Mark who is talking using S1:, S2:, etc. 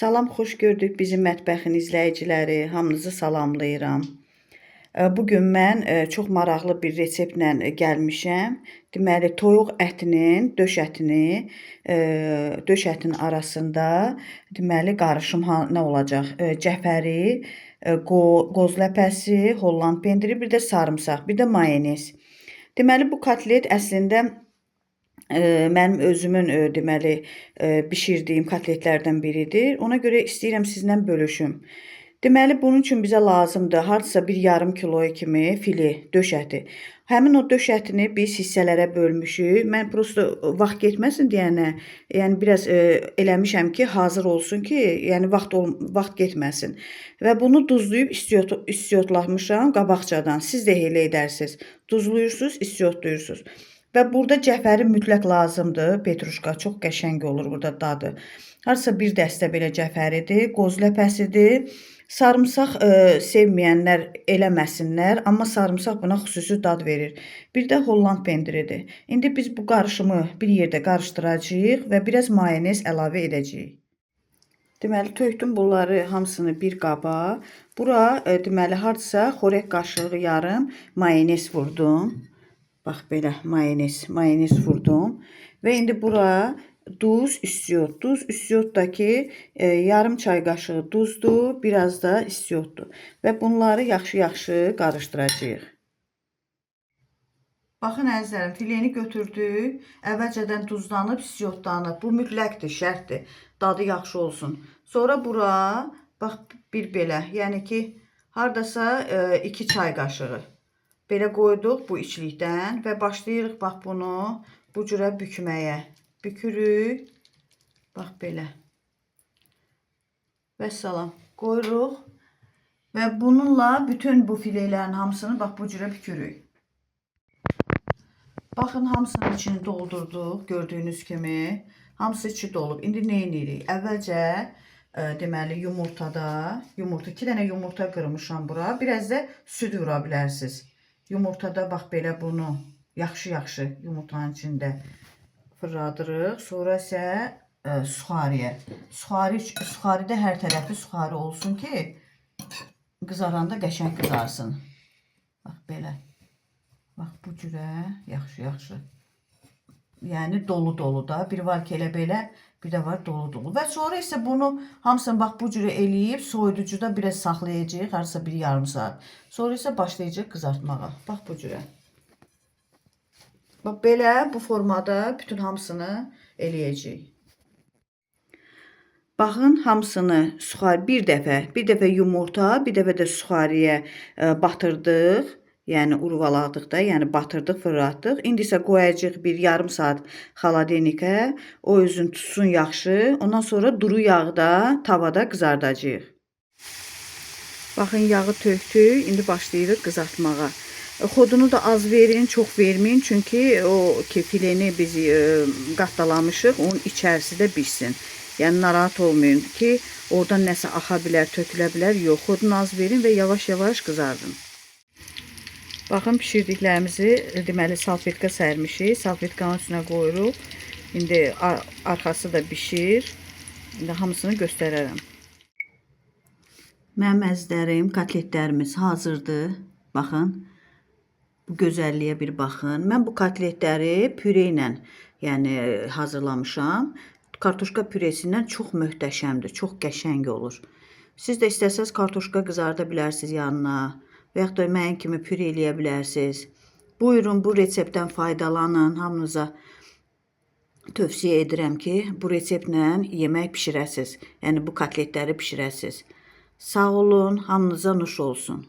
S1: Salam, xoş gördük bizim mətbəxin izləyiciləri. Hamınızı salamlayıram. Bugün mən çox maraqlı bir reseptlə gəlmişəm. Deməli, toyuq ətinin, döş ətinin arasında deməli qarışım nə olacaq? Cəfəri, qoz ləpəsi, Holland pendiri, bir də sarımsaq, bir də mayonez. Deməli, bu kotlet əslində mənim özümün deməli bişirdiyim kotletlərdən biridir. Ona görə istəyirəm sizlə bölüşüm. Deməli, bunun üçün bizə lazımdır hardasa bir yarım kiloya kimi file döş əti. Həmin o döş ətini biz hissələrə bölmüşük. Mən prosta vaxt getməsin deyənə, yəni biraz eləmişəm ki, hazır olsun ki, yəni vaxt getməsin. Və bunu duzlayıb istiotlamışam qabaqcadan. Siz də elə edərsiniz. Duzluyursunuz, istiotlayırsınız. Və burada cəfəri mütləq lazımdır. Petruşka çox qəşəng olur burada dadı. Harsa bir dəstə belə cəfəridir, qoz ləpəsidir. Sarımsaq sevməyənlər eləməsinlər, amma sarımsaq buna xüsusi dad verir. Bir də Holland pendiridir. İndi biz bu qarışımı bir yerdə qarışdıracağıq və biraz mayonez əlavə edəcəyik. Deməli, tökdüm bunları hamısını bir qaba. Bura deməli hardasa xörək qaşığı yarım mayonez vurdum. Bax belə mayonez vurdum. Və indi bura duz, istiot. Duz, istiotdakı yarım çay qaşığı duzdur, biraz da istiotdur. Və bunları yaxşı-yaxşı qarışdıracağıq. Baxın əzizlərim, fileni götürdük. Əvvəlcədən duzlanıb, istiotlanıb. Bu mütləqdir, şərtdir. Dadı yaxşı olsun. Sonra bura, bax bir belə, yəni ki, hardasa 2 çay qaşığı. Belə qoyduq bu içlikdən və başlayırıq bax bunu bu cürə bükməyə. Bükürük. Bax belə. Və salam. Qoyuruq və bununla bütün bu filələrin hamısını bax bu cürə bükürük. Baxın, hamısının içini doldurduq, gördüyünüz kimi. Hamısı içi dolub. İndi nə edirik? Əvvəlcə deməli yumurtada, 2 dənə yumurta qırmışam bura. Biraz da süd vura bilərsiniz. Yumurtada bax belə bunu yaxşı-yaxşı yumurtanın içində fırladırıq. Sonra isə suxariyə. Suxaridə hər tərəfi suxari olsun ki, qızaranda qəşəng qızarsın. Bax belə. Bax bu cürə yaxşı-yaxşı. Yəni dolu-dolu da. Bir var ki elə belə, bir də var dolu-dolu. Və sonra isə bunu hamısını bax bu cürə eləyib soyuducuda biraz saxlayacağıq, harasa bir yarım saat. Sonra isə başlayacağıq qızartmağa. Bax bu cürə. Bax belə bu formada bütün hamısını eləyəcəyik. Baxın, hamısını bir dəfə yumurta, bir dəfə də suxariyə batırdıq. Yəni urvaladık da, yəni batırdıq, fırlatdıq. İndi isə qoyacağıq bir yarım saat xaladenikə. O özünü tutsun yaxşı. Ondan sonra duru yağda, tavada qızardacağıq. Baxın, yağı tökdük. İndi başlayırıq qızartmağa. Xodunu da az verin, çox verməyin. Çünki o fileni biz qatlalamışıq. Onun içərisi də pişsin. Yəni narahat olmayın ki, oradan nəsə axa bilər, tökülə bilər. Yox, xodunu az verin və yavaş-yavaş qızardın. Baxın, pişirdiklərimizi deməli salfetka sərmişik. Salfetkanın üstünə qoyuruq. İndi arxası da pişir. İndi hamısını göstərərəm. Mənim əzizlərim, kotletlərimiz hazırdır. Baxın, bu gözəlliyə bir baxın. Mən bu kotletləri püre ilə yəni hazırlamışam. Kartuşka püresindən çox möhtəşəmdir, çox qəşəng olur. Siz də istəsəz kartuşka qızarda bilərsiniz yanına. Və yaxud da mənim kimi püre eləyə bilərsiniz. Buyurun, bu reseptdən faydalanın. Hamınıza tövsiyə edirəm ki, bu reseptlə yemək bişirəsiniz. Yəni bu kotletləri bişirəsiniz. Sağ olun, hamınıza nuş olsun.